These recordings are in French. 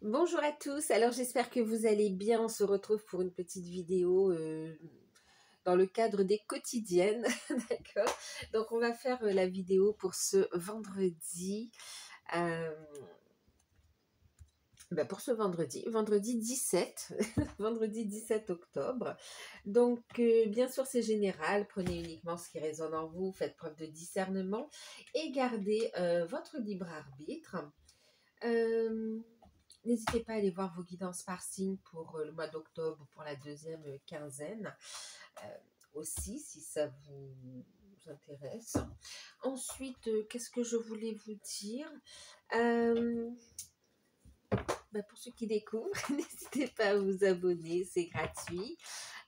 Bonjour à tous, alors j'espère que vous allez bien. On se retrouve pour une petite vidéo dans le cadre des quotidiennes, d'accord. Donc on va faire la vidéo pour ce vendredi, euh, pour ce vendredi 17, vendredi 17 octobre. Donc bien sûr c'est général, prenez uniquement ce qui résonne en vous, faites preuve de discernement et gardez votre libre arbitre. Euh, N'hésitez pas à aller voir vos guidances par signe pour le mois d'octobre, pour la deuxième quinzaine aussi, si ça vous intéresse. Ensuite, qu'est-ce que je voulais vous dire? Euh, pour ceux qui découvrent, n'hésitez pas à vous abonner, c'est gratuit.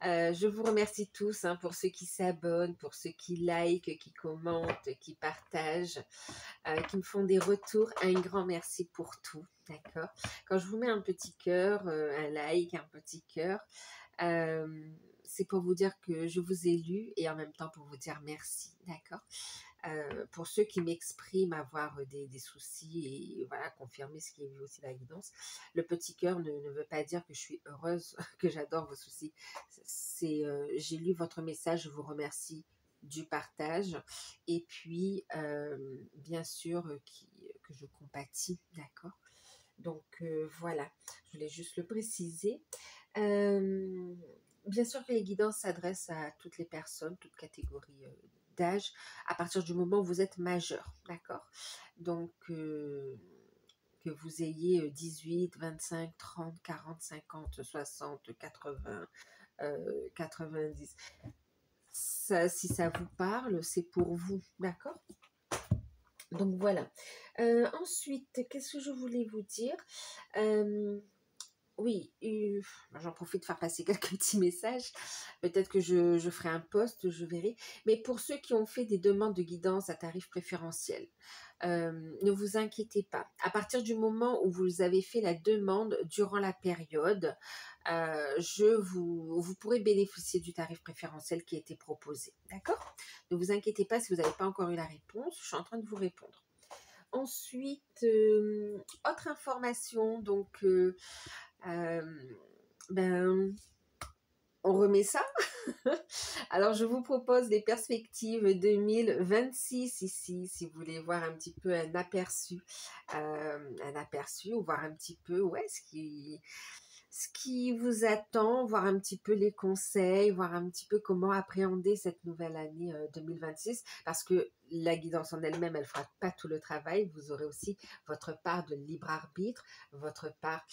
Je vous remercie tous pour ceux qui s'abonnent, pour ceux qui likent, qui commentent, qui partagent, qui me font des retours. Un grand merci pour tout, d'accord. Quand je vous mets un petit cœur, un like, un petit cœur, c'est pour vous dire que je vous ai lu et en même temps pour vous dire merci, d'accord. Pour ceux qui m'expriment avoir des soucis et voilà, confirmer ce qui est vu aussi dans la guidance, le petit cœur ne veut pas dire que je suis heureuse, que j'adore vos soucis. C'est j'ai lu votre message, je vous remercie du partage et puis bien sûr que je compatis, d'accord. Donc voilà, je voulais juste le préciser. Bien sûr que les guidances s'adressent à toutes les personnes, toutes catégories d'âge, à partir du moment où vous êtes majeur, d'accord. Donc que vous ayez 18, 25, 30, 40, 50, 60, 80, 90. Ça, si ça vous parle, c'est pour vous, d'accord. Donc voilà. Ensuite, qu'est-ce que je voulais vous dire? Oui, j'en profite de faire passer quelques petits messages. Peut-être que je ferai un post, je verrai. Mais pour ceux qui ont fait des demandes de guidance à tarif préférentiel, ne vous inquiétez pas. À partir du moment où vous avez fait la demande durant la période, vous pourrez bénéficier du tarif préférentiel qui a été proposé. D'accord? Ne vous inquiétez pas si vous n'avez pas encore eu la réponse. Je suis en train de vous répondre. Ensuite, autre information, donc ben, on remet ça. Alors, je vous propose les perspectives 2026 ici, si vous voulez voir un petit peu un aperçu ou voir un petit peu ce qui vous attend, voir un petit peu les conseils, voir un petit peu comment appréhender cette nouvelle année 2026, parce que la guidance en elle-même, elle fera pas tout le travail. Vous aurez aussi votre part de libre arbitre, votre part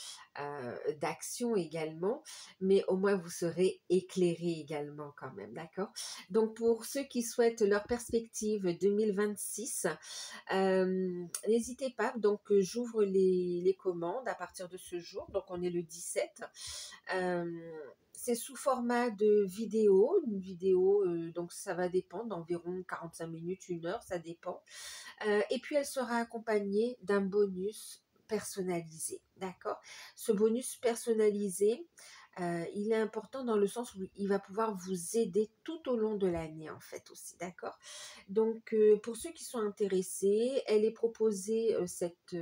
d'action également, mais au moins vous serez éclairé également quand même, d'accord? Donc pour ceux qui souhaitent leur perspective 2026, n'hésitez pas, donc j'ouvre les commandes à partir de ce jour, donc on est le 17. C'est sous format de vidéo, une vidéo, donc ça va dépendre, d'environ 45 minutes, 1 heure, ça dépend. Et puis elle sera accompagnée d'un bonus personnalisé, d'accord? Ce bonus personnalisé, il est important dans le sens où il va pouvoir vous aider tout au long de l'année en fait aussi, d'accord? Donc pour ceux qui sont intéressés, elle est proposée cette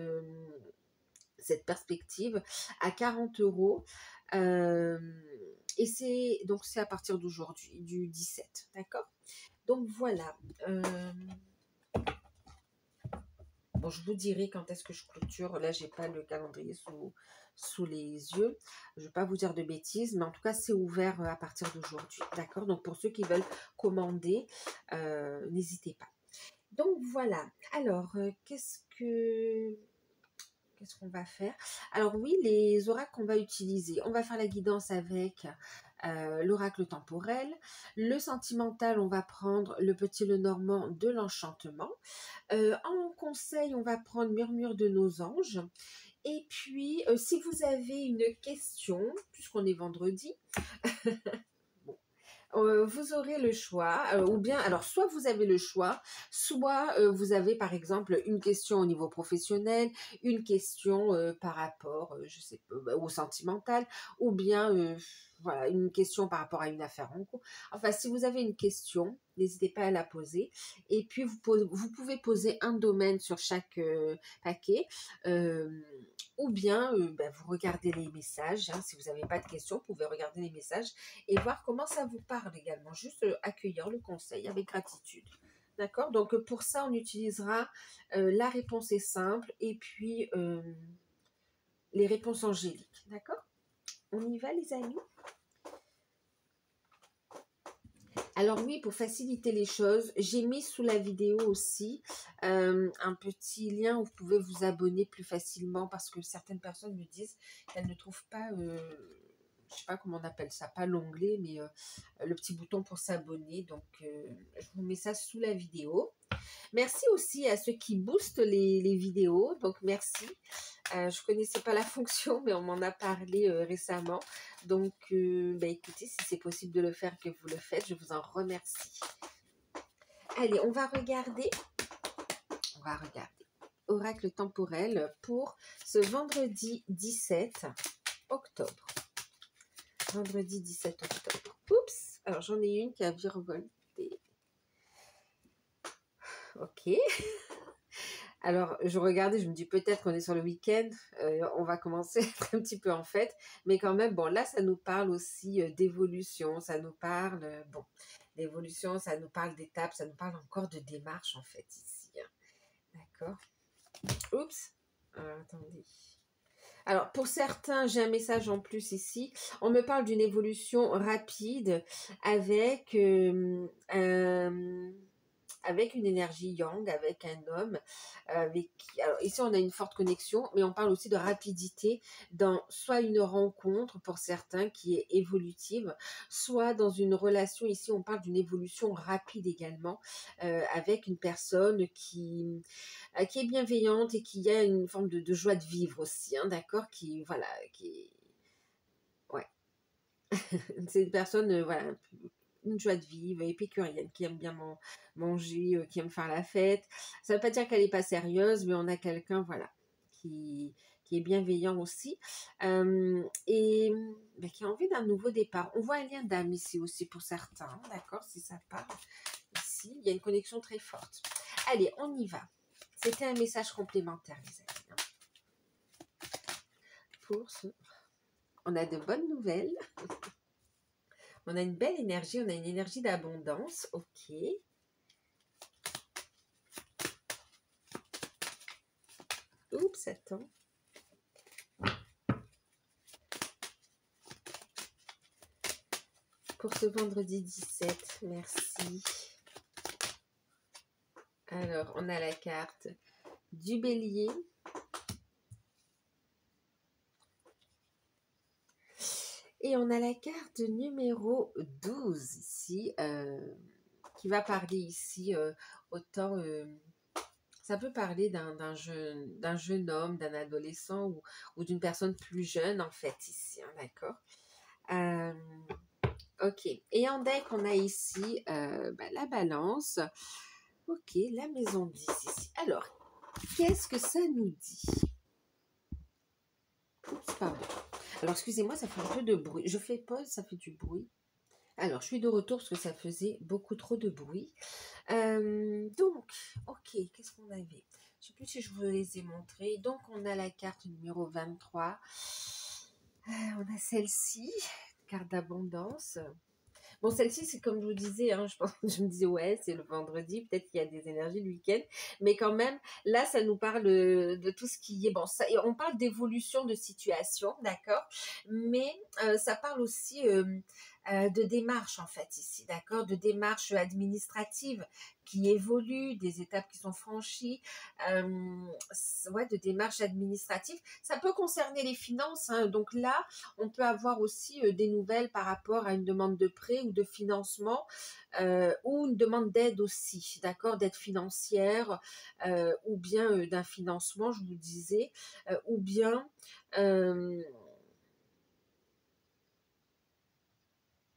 perspective à 40 euros. Et c'est à partir d'aujourd'hui, du 17, d'accord? Donc voilà. Bon, je vous dirai quand est-ce que je clôture. Là, j'ai pas le calendrier sous les yeux. Je ne vais pas vous dire de bêtises, mais en tout cas, c'est ouvert à partir d'aujourd'hui. D'accord? Donc, pour ceux qui veulent commander, n'hésitez pas. Donc, voilà. Alors, qu'est-ce qu'on va faire? Alors oui, les oracles qu'on va utiliser. On va faire la guidance avec l'oracle temporel. Le sentimental, on va prendre le petit Lenormand de l'enchantement. En conseil, on va prendre Murmure de nos anges. Et puis, si vous avez une question, puisqu'on est vendredi, vous aurez le choix, ou bien, alors soit vous avez le choix, soit vous avez par exemple une question au niveau professionnel, une question par rapport, je sais pas, au sentimental, ou bien voilà, une question par rapport à une affaire en cours. Enfin, si vous avez une question, n'hésitez pas à la poser. Et puis vous pouvez poser un domaine sur chaque paquet. ou bien vous regardez les messages, hein, si vous n'avez pas de questions, vous pouvez regarder les messages et voir comment ça vous parle également, juste accueillir le conseil avec gratitude. D'accord? Donc pour ça, on utilisera la réponse est simple et puis les réponses angéliques. D'accord? On y va les amis? Alors oui, pour faciliter les choses, j'ai mis sous la vidéo aussi un petit lien où vous pouvez vous abonner plus facilement parce que certaines personnes me disent qu'elles ne trouvent pas, je ne sais pas comment on appelle ça, pas l'onglet, mais le petit bouton pour s'abonner. Donc, je vous mets ça sous la vidéo. Merci aussi à ceux qui boostent les vidéos. Donc, merci. Je ne connaissais pas la fonction, mais on m'en a parlé récemment. Donc, écoutez, si c'est possible de le faire, que vous le faites, je vous en remercie. Allez, on va regarder. Oracle temporel pour ce vendredi 17 octobre. Vendredi 17 octobre. Oups, alors j'en ai une qui a virevolté. Ok. Alors, je regardais, je me dis peut-être qu'on est sur le week-end, on va commencer à être un petit peu en fête, mais quand même, bon, là, ça nous parle aussi d'évolution, ça nous parle, d'évolution, ça nous parle d'étapes, ça nous parle encore de démarche, en fait, ici. Hein. D'accord. Oups. Attendez. Alors, pour certains, j'ai un message en plus ici. On me parle d'une évolution rapide avec avec une énergie yang, avec un homme. Alors ici, on a une forte connexion, mais on parle aussi de rapidité dans soit une rencontre pour certains qui est évolutive, soit dans une relation. Ici, on parle d'une évolution rapide également avec une personne qui est bienveillante et qui a une forme de joie de vivre aussi, hein, d'accord, ouais, c'est une personne, voilà, une joie de vivre, épicurienne, qui aime bien manger, qui aime faire la fête. Ça ne veut pas dire qu'elle n'est pas sérieuse, mais on a quelqu'un, voilà, qui est bienveillant aussi, et qui a envie d'un nouveau départ. On voit un lien d'âme ici aussi pour certains, hein, d'accord, si ça parle. Ici, il y a une connexion très forte. Allez, on y va. C'était un message complémentaire, les amis. Hein. On a de bonnes nouvelles. On a une belle énergie, on a une énergie d'abondance. Ok. Oups, attends. Pour ce vendredi 17, merci. Alors, on a la carte du bélier. Et on a la carte numéro 12 ici, qui va parler ici autant... ça peut parler d'un jeune homme, d'un adolescent ou d'une personne plus jeune en fait ici, hein, d'accord. Ok, et en deck on a ici la balance. Ok, la maison 10 ici. Alors, qu'est-ce que ça nous dit? Oups, pardon. Alors, excusez-moi, ça fait un peu de bruit. Je fais pause, ça fait du bruit. Alors, je suis de retour parce que ça faisait beaucoup trop de bruit. Donc, ok, qu'est-ce qu'on avait? Je ne sais plus si je vous les ai montrés. Donc, on a la carte numéro 23. On a celle-ci, carte d'abondance. Bon, celle-ci, c'est comme je vous disais, hein, je me disais, ouais, c'est le vendredi, peut-être qu'il y a des énergies le week-end, mais quand même, là, ça nous parle de tout ce qui est, bon, ça, on parle d'évolution de situation, d'accord, mais ça parle aussi de démarche, en fait, ici, d'accord, de démarche administrative qui évolue, des étapes qui sont franchies, ouais, de démarche administrative. Ça peut concerner les finances, hein, donc là, on peut avoir aussi des nouvelles par rapport à une demande de prêt ou de financement ou une demande d'aide aussi, d'accord, d'aide financière ou bien d'un financement, je vous disais, ou bien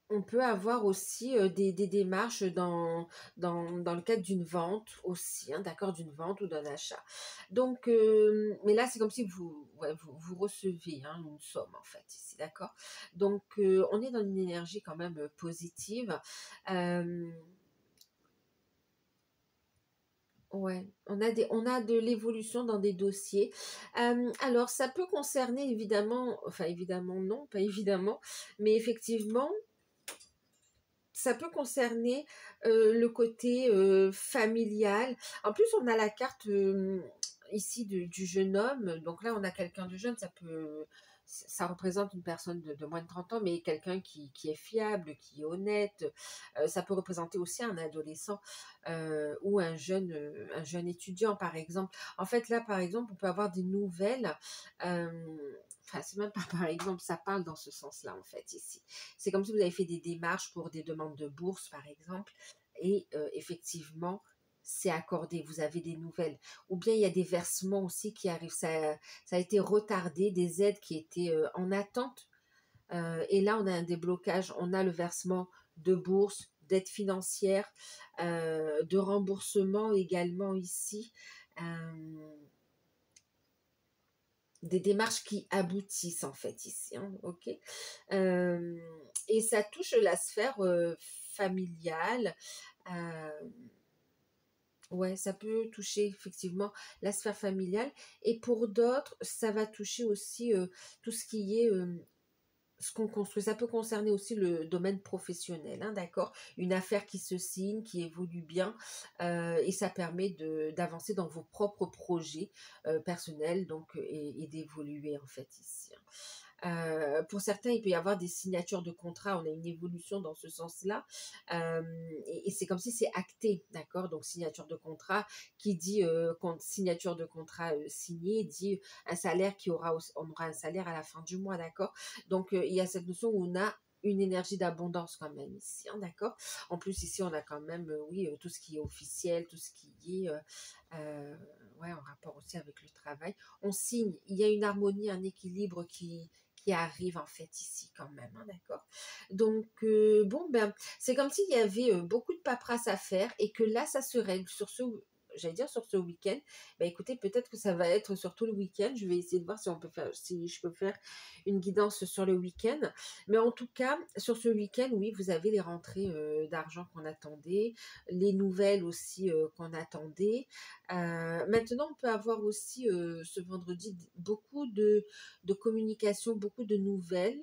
on peut avoir aussi des démarches dans le cadre d'une vente aussi, hein, d'accord, d'une vente ou d'un achat. Donc, mais là, c'est comme si vous recevez hein, une somme, en fait, ici, d'accord. Donc, on est dans une énergie quand même positive. Ouais, on a de l'évolution dans des dossiers. Alors, ça peut concerner évidemment, enfin évidemment non, pas évidemment, mais effectivement, ça peut concerner le côté familial. En plus, on a la carte ici du jeune homme. Donc là, on a quelqu'un de jeune. Ça représente une personne de moins de 30 ans, mais quelqu'un qui est fiable, qui est honnête. Ça peut représenter aussi un adolescent ou un jeune étudiant, par exemple. En fait, là, par exemple, on peut avoir des nouvelles. euh, Enfin, c'est même pas par exemple, ça parle dans ce sens-là, en fait, ici. C'est comme si vous avez fait des démarches pour des demandes de bourse, par exemple, et effectivement, c'est accordé, vous avez des nouvelles. Ou bien il y a des versements aussi qui arrivent, ça a été retardé, des aides qui étaient en attente. Et là, on a un déblocage, on a le versement de bourse, d'aide financière, de remboursement également ici. Euh, des démarches qui aboutissent en fait ici, hein, ok. Euh, et ça touche la sphère familiale. euh, ouais, ça peut toucher effectivement la sphère familiale. Et pour d'autres, ça va toucher aussi tout ce qui est ce qu'on construit. Ça peut concerner aussi le domaine professionnel, hein, d'accord? Une affaire qui se signe, qui évolue bien, et ça permet d'avancer dans vos propres projets personnels, donc, et d'évoluer en fait ici, hein. Pour certains, il peut y avoir des signatures de contrat. On a une évolution dans ce sens-là. Euh, et c'est comme si c'est acté, d'accord? Donc, signature de contrat qui dit, signature de contrat signée, dit un salaire on aura un salaire à la fin du mois, d'accord? Donc, il y a cette notion où on a une énergie d'abondance quand même ici, hein, d'accord? En plus, ici, on a quand même, oui, tout ce qui est officiel, tout ce qui est, ouais, en rapport aussi avec le travail. On signe, il y a une harmonie, un équilibre qui arrive en fait ici quand même, hein, d'accord? Donc, bon, ben, c'est comme s'il y avait beaucoup de paperasse à faire et que là, ça se règle sur j'allais dire sur ce week-end. Ben, écoutez, peut-être que ça va être sur tout le week-end. Je vais essayer de voir si je peux faire une guidance sur le week-end. Mais en tout cas, sur ce week-end, oui, vous avez les rentrées d'argent qu'on attendait, les nouvelles aussi qu'on attendait. Maintenant, on peut avoir aussi ce vendredi beaucoup de communication, beaucoup de nouvelles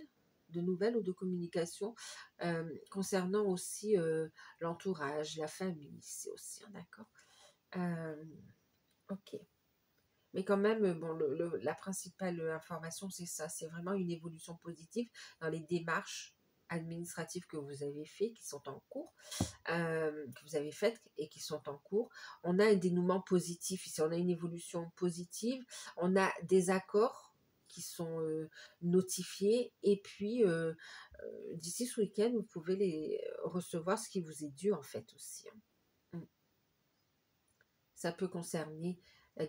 ou de communication concernant aussi l'entourage, la famille, c'est aussi, hein, d'accord. Euh, ok. Mais quand même, bon, la principale information, c'est ça, c'est vraiment une évolution positive dans les démarches administratives que vous avez faites, qui sont en cours, que vous avez faites et qui sont en cours. On a un dénouement positif ici, on a une évolution positive, on a des accords qui sont notifiés et puis d'ici ce week-end, vous pouvez recevoir ce qui vous est dû en fait aussi, hein. Ça peut concerner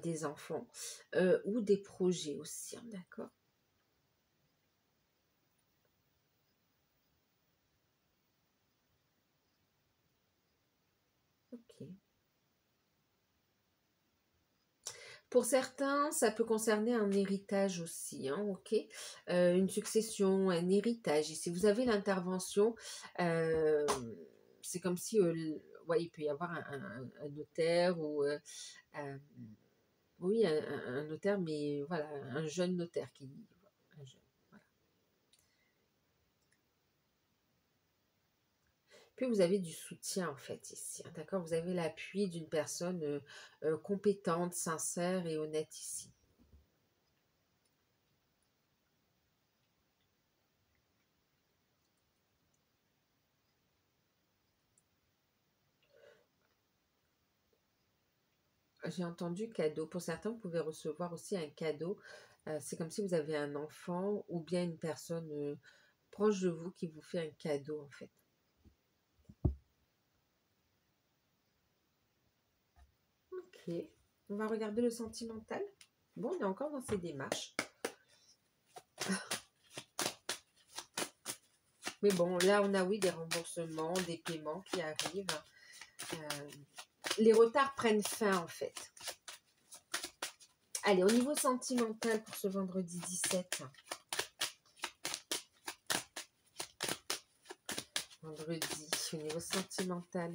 des enfants ou des projets aussi, hein, d'accord? Ok. Pour certains, ça peut concerner un héritage aussi, hein, ok? Une succession, un héritage. Et si vous avez l'intervention, euh, c'est comme si, ouais, il peut y avoir un notaire ou, oui, un notaire, mais voilà, un jeune notaire un jeune, voilà. Puis vous avez du soutien en fait ici, hein, d'accord? Vous avez l'appui d'une personne compétente, sincère et honnête ici. J'ai entendu cadeau. Pour certains, vous pouvez recevoir aussi un cadeau. C'est comme si vous avez un enfant ou bien une personne proche de vous qui vous fait un cadeau en fait. Ok. On va regarder le sentimental. Bon, on est encore dans ces démarches. Mais bon, là, on a oui des remboursements, des paiements qui arrivent. Euh, les retards prennent fin en fait. Allez, au niveau sentimental pour ce vendredi 17. Vendredi, au niveau sentimental.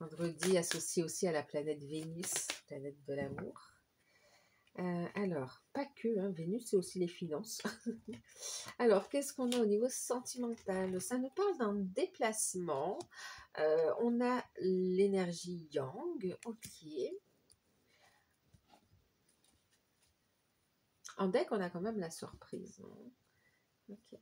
Vendredi associé aussi à la planète Vénus, planète de l'amour. Alors, pas que, hein, Vénus, c'est aussi les finances. Alors, qu'est-ce qu'on a au niveau sentimental? Ça nous parle d'un déplacement. On a l'énergie yang, ok. En deck, on a quand même la surprise, hein. Ok.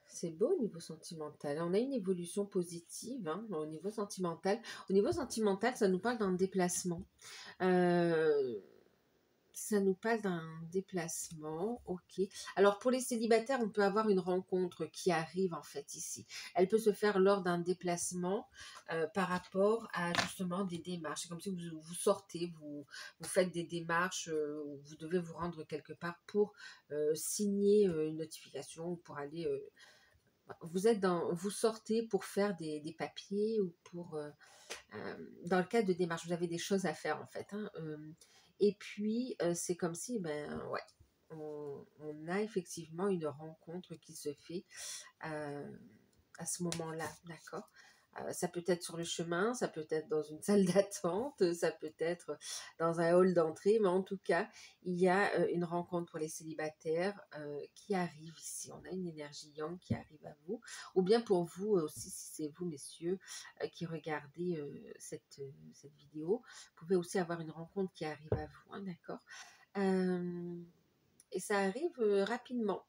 C'est beau au niveau sentimental. On a une évolution positive, hein, au niveau sentimental. Au niveau sentimental, ça nous parle d'un déplacement. Euh, Ça nous parle d'un déplacement, ok. Alors pour les célibataires, on peut avoir une rencontre qui arrive en fait ici. Elle peut se faire lors d'un déplacement par rapport à justement des démarches. C'est comme si vous sortez, vous faites des démarches, vous devez vous rendre quelque part pour signer une notification ou pour aller... vous sortez pour faire des papiers ou pour... dans le cadre de démarches, vous avez des choses à faire en fait, hein. Et puis, c'est comme si, ben ouais, on a effectivement une rencontre qui se fait euh, à ce moment-là, d'accord. Ça peut être sur le chemin, ça peut être dans une salle d'attente, ça peut être dans un hall d'entrée, mais en tout cas, il y a une rencontre pour les célibataires qui arrive ici. On a une énergie yang qui arrive à vous, ou bien pour vous aussi, si c'est vous, messieurs, qui regardez cette vidéo, vous pouvez aussi avoir une rencontre qui arrive à vous, hein, d'accord. Et ça arrive rapidement.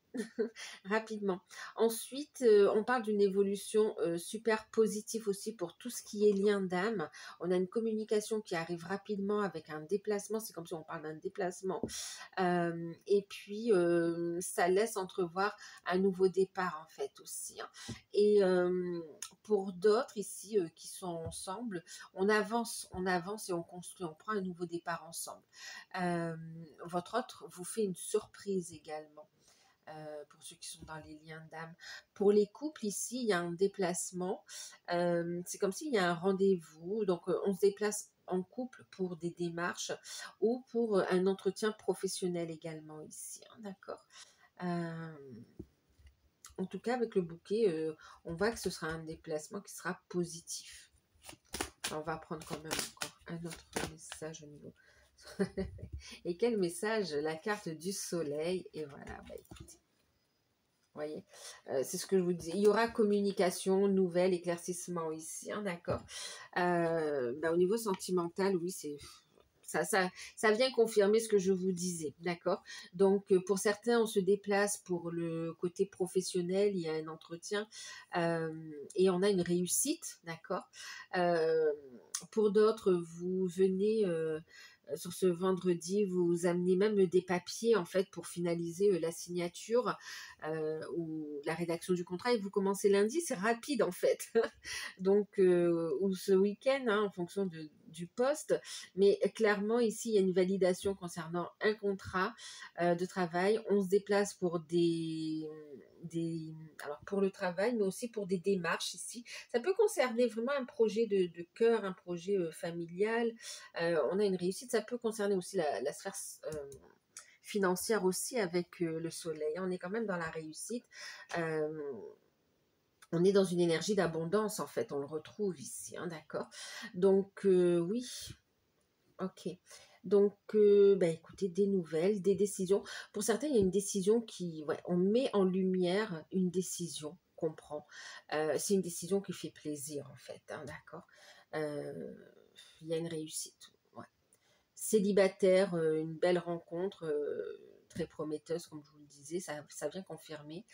Rapidement. Ensuite, on parle d'une évolution super positive aussi pour tout ce qui est lien d'âme. On a une communication qui arrive rapidement avec un déplacement. C'est comme si on parle d'un déplacement. Et puis, ça laisse entrevoir un nouveau départ en fait aussi, hein. Et pour d'autres ici qui sont ensemble, on avance et on construit, on prend un nouveau départ ensemble. Votre autre vous fait une surprise également. Pour ceux qui sont dans les liens d'âme. Pour les couples, ici, il y a un déplacement. C'est comme s'il y a un rendez-vous. Donc, on se déplace en couple pour des démarches ou pour un entretien professionnel également ici, hein, d'accord. En tout cas, avec le bouquet, on voit que ce sera un déplacement qui sera positif. On va prendre quand même encore un autre message au niveau. Et quel message? La carte du soleil. Et voilà, bah écoutez. Voyez, c'est ce que je vous dis. Il y aura communication, nouvelle, éclaircissement ici, hein, d'accord. Au niveau sentimental, oui, ça vient confirmer ce que je vous disais, d'accord. Donc, pour certains, on se déplace pour le côté professionnel, il y a un entretien et on a une réussite, d'accord. Pour d'autres, vous venez sur ce vendredi, vous amenez même des papiers en fait pour finaliser la signature ou la rédaction du contrat et vous commencez lundi, c'est rapide en fait. Donc, ou ce week-end, hein, en fonction du poste. Mais clairement, ici, il y a une validation concernant un contrat de travail. On se déplace pour alors pour le travail, mais aussi pour des démarches ici. Ça peut concerner vraiment un projet de cœur, un projet familial. On a une réussite. Ça peut concerner aussi la sphère financière aussi avec le soleil. On est quand même dans la réussite. On est dans une énergie d'abondance en fait, on le retrouve ici, hein, d'accord. Donc oui, ok. Donc écoutez, des nouvelles, des décisions. Pour certains, il y a une décision qui, ouais, on met en lumière une décision qu'on prend. C'est une décision qui fait plaisir en fait, hein, d'accord. Euh, il y a une réussite. Ouais. Célibataire, une belle rencontre, très prometteuse, comme je vous le disais, ça vient confirmer.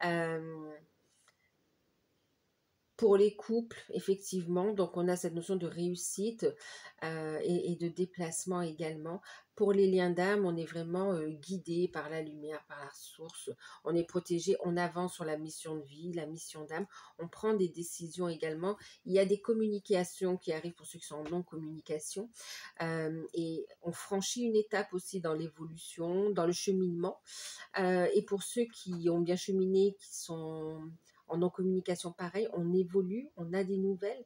Euh, Pour les couples, effectivement, donc on a cette notion de réussite et de déplacement également. Pour les liens d'âme, on est vraiment guidé par la lumière, par la source. On est protégé, on avance sur la mission de vie, la mission d'âme. On prend des décisions également. Il y a des communications qui arrivent pour ceux qui sont en non-communication. Et on franchit une étape aussi dans l'évolution, dans le cheminement. Et pour ceux qui ont bien cheminé, qui sont en non-communication, pareil, on évolue, on a des nouvelles,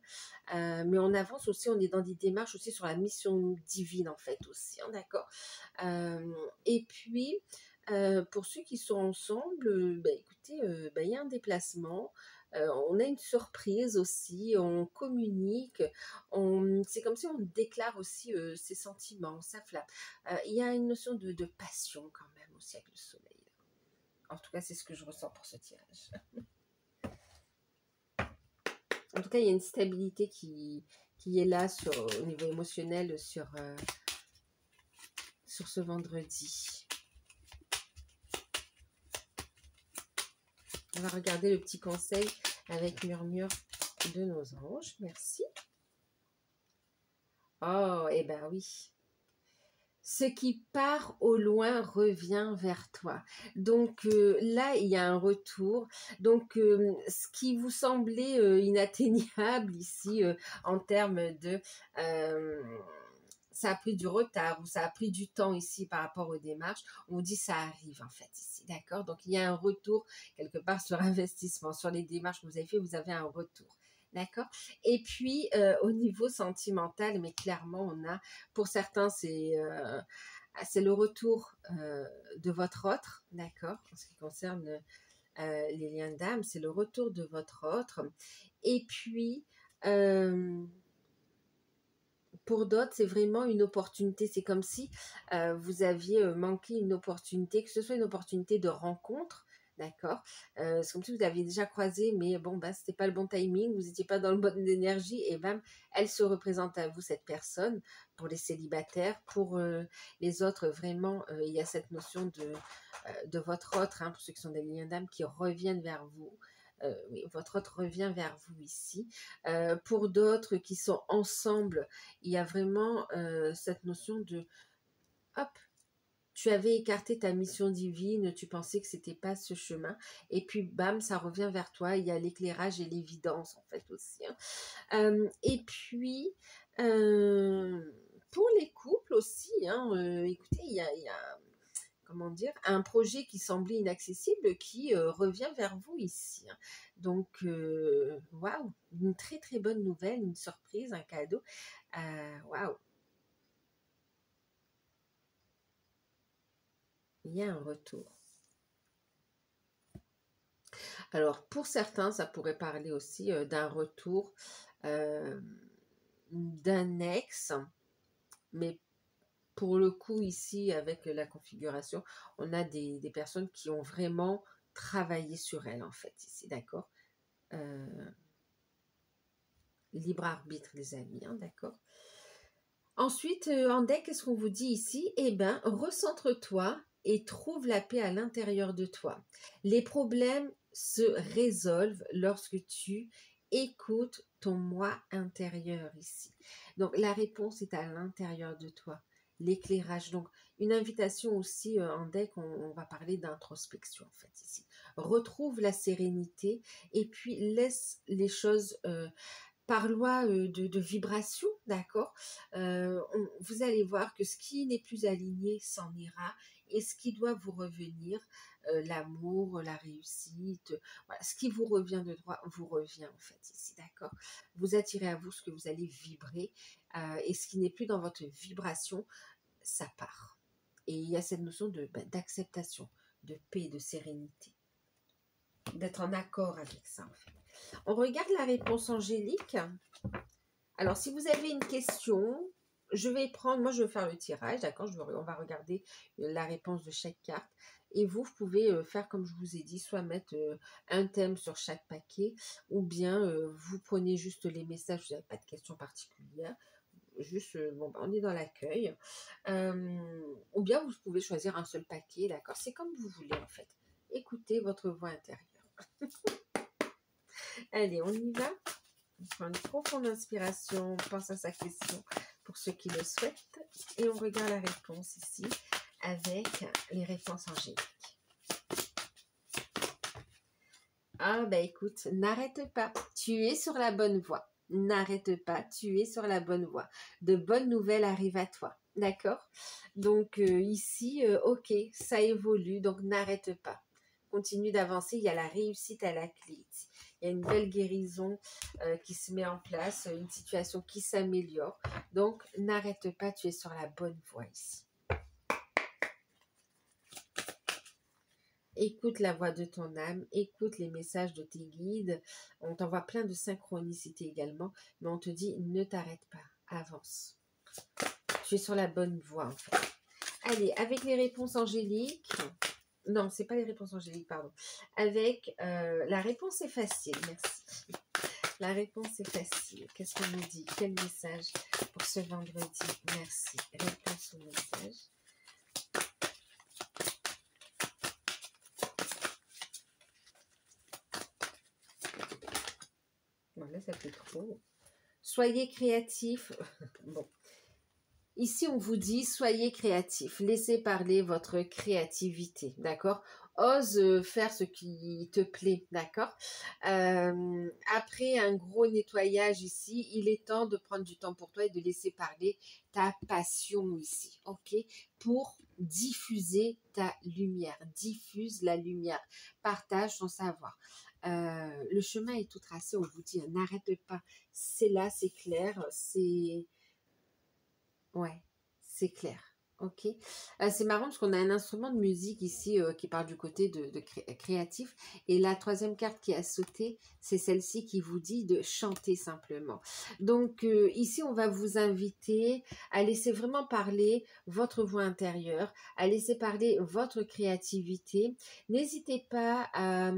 mais on avance aussi, on est dans des démarches aussi sur la mission divine, en fait, aussi, hein, d'accord. Et puis, Pour ceux qui sont ensemble, écoutez, il y a un déplacement, on a une surprise aussi, on communique, c'est comme si on déclare aussi ses sentiments, sa flamme. Il y a une notion de passion quand même aussi avec le soleil. En tout cas, c'est ce que je ressens pour ce tirage. En tout cas, il y a une stabilité qui est là au niveau émotionnel sur ce vendredi. On va regarder le petit conseil avec murmure de nos anges. Merci. Oh, eh ben oui. Ce qui part au loin revient vers toi. Donc là, il y a un retour. Donc, ce qui vous semblait inatteignable ici en termes de... ça a pris du retard ou ça a pris du temps ici par rapport aux démarches, on dit ça arrive en fait ici, d'accord? Donc, il y a un retour quelque part sur investissement, sur les démarches que vous avez fait, vous avez un retour. D'accord. Et puis, au niveau sentimental, mais clairement, on a, pour certains, c'est le retour de votre autre, d'accord, en ce qui concerne les liens d'âme, c'est le retour de votre autre. Et puis, pour d'autres, c'est vraiment une opportunité. C'est comme si vous aviez manqué une opportunité, que ce soit une opportunité de rencontre, d'accord. C'est comme si vous aviez déjà croisé, mais bon, c'était pas le bon timing, vous n'étiez pas dans le bon énergie, et bam, elle se représente à vous, cette personne, pour les célibataires. Pour les autres, vraiment, il y a cette notion de votre autre, pour ceux qui sont des liens d'âme, qui reviennent vers vous. Oui, votre autre revient vers vous ici. Pour d'autres qui sont ensemble, il y a vraiment cette notion de hop, tu avais écarté ta mission divine, tu pensais que c'était pas ce chemin, et puis bam, ça revient vers toi. Il y a l'éclairage et l'évidence en fait aussi. Et puis pour les couples aussi, écoutez, il y a comment dire, un projet qui semblait inaccessible qui revient vers vous ici. Donc, waouh, une très très bonne nouvelle, une surprise, un cadeau. Waouh, il y a un retour. Alors, pour certains, ça pourrait parler aussi d'un retour d'un ex, mais pour le coup, ici, avec la configuration, on a des personnes qui ont vraiment travaillé sur elles, en fait, ici, d'accord. Libre arbitre, les amis, d'accord. Ensuite, en deck, qu'est-ce qu'on vous dit ici? Eh bien, recentre-toi et trouve la paix à l'intérieur de toi. Les problèmes se résolvent lorsque tu écoutes ton moi intérieur ici. Donc, la réponse est à l'intérieur de toi. L'éclairage. Donc, une invitation aussi en deck, on va parler d'introspection en fait ici. Retrouve la sérénité et puis laisse les choses par loi de vibration, d'accord. Vous allez voir que ce qui n'est plus aligné s'en ira et ce qui doit vous revenir, l'amour, la réussite, voilà, ce qui vous revient de droit vous revient en fait ici, d'accord. Vous attirez à vous ce que vous allez vibrer et ce qui n'est plus dans votre vibration, ça part. Et il y a cette notion d'acceptation, de paix, de sérénité, d'être en accord avec ça en fait. On regarde la réponse angélique. Alors, si vous avez une question, je vais faire le tirage, d'accord. On va regarder la réponse de chaque carte. Et vous pouvez faire comme je vous ai dit, soit mettre un thème sur chaque paquet, ou bien vous prenez juste les messages, vous n'avez pas de questions particulières. Juste, on est dans l'accueil. Ou bien vous pouvez choisir un seul paquet, d'accord. C'est comme vous voulez, en fait. Écoutez votre voix intérieure. Allez, on y va. On prend une profonde inspiration, on pense à sa question pour ceux qui le souhaitent. Et on regarde la réponse ici avec les réponses angéliques. Ah écoute, n'arrête pas, tu es sur la bonne voie. N'arrête pas, tu es sur la bonne voie. De bonnes nouvelles arrivent à toi, d'accord? Donc ici, ok, ça évolue, donc n'arrête pas. Continue d'avancer, il y a la réussite à la clé. Il y a une belle guérison qui se met en place, une situation qui s'améliore. Donc, n'arrête pas, tu es sur la bonne voie ici. Écoute la voix de ton âme, écoute les messages de tes guides. On t'envoie plein de synchronicité également, mais on te dit ne t'arrête pas, avance. Tu es sur la bonne voie en fait. Allez, avec les réponses angéliques. Non, c'est pas les réponses angéliques, pardon. Avec la réponse est facile, merci. La réponse est facile. Qu'est-ce qu'on nous dit? Quel message pour ce vendredi? Merci. Réponse au message. Bon, là, ça fait trop. Soyez créatifs. Bon. Ici, on vous dit, soyez créatifs. Laissez parler votre créativité, d'accord? Ose faire ce qui te plaît, d'accord? Après un gros nettoyage ici, il est temps de prendre du temps pour toi et de laisser parler ta passion ici, ok? Pour diffuser ta lumière. Diffuse la lumière. Partage ton savoir. Le chemin est tout tracé, on vous dit, n'arrête pas. C'est là, c'est clair, c'est... Ouais, c'est clair. Ok. C'est marrant parce qu'on a un instrument de musique ici qui parle du côté de créatif. Et la troisième carte qui a sauté, c'est celle-ci qui vous dit de chanter simplement. Donc ici, on va vous inviter à laisser vraiment parler votre voix intérieure, à laisser parler votre créativité. N'hésitez pas à,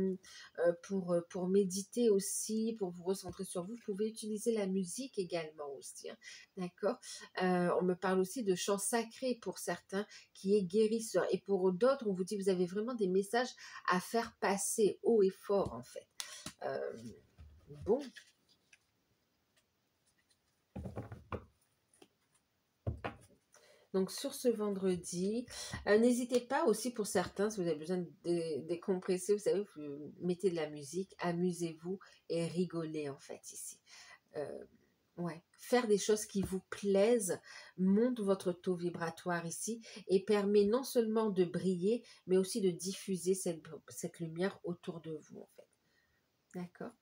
pour méditer aussi, pour vous recentrer sur vous, vous pouvez utiliser la musique également aussi. Hein, d'accord? On me parle aussi de chant sacré pour certains qui est guérisseur. Et pour d'autres, on vous dit vous avez vraiment des messages à faire passer haut et fort en fait. Bon. Donc sur ce vendredi, n'hésitez pas aussi pour certains, si vous avez besoin de décompresser, vous savez, vous mettez de la musique, amusez-vous et rigolez en fait ici. Ouais, faire des choses qui vous plaisent monte votre taux vibratoire ici et permet non seulement de briller, mais aussi de diffuser cette lumière autour de vous en fait. D'accord?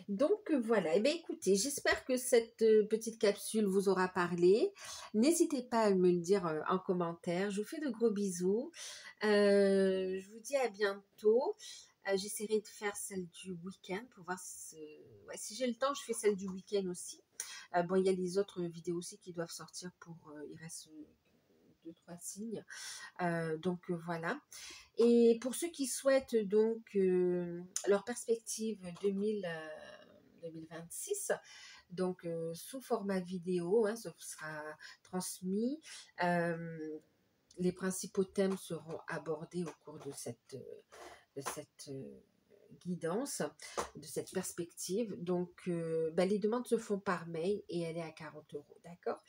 Donc voilà, eh bien, écoutez, j'espère que cette petite capsule vous aura parlé. N'hésitez pas à me le dire en commentaire. Je vous fais de gros bisous. Je vous dis à bientôt. J'essaierai de faire celle du week-end pour voir ouais, si j'ai le temps, je fais celle du week-end aussi. Bon, il y a les autres vidéos aussi qui doivent sortir pour... il reste 2-3 signes. Donc voilà. Et pour ceux qui souhaitent donc leur perspective 2026, donc sous format vidéo, hein, ce sera transmis. Les principaux thèmes seront abordés au cours de cette guidance, de cette perspective. Donc, les demandes se font par mail et elle est à 40 €, d'accord?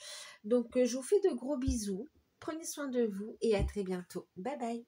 Donc, je vous fais de gros bisous. Prenez soin de vous et à très bientôt. Bye bye.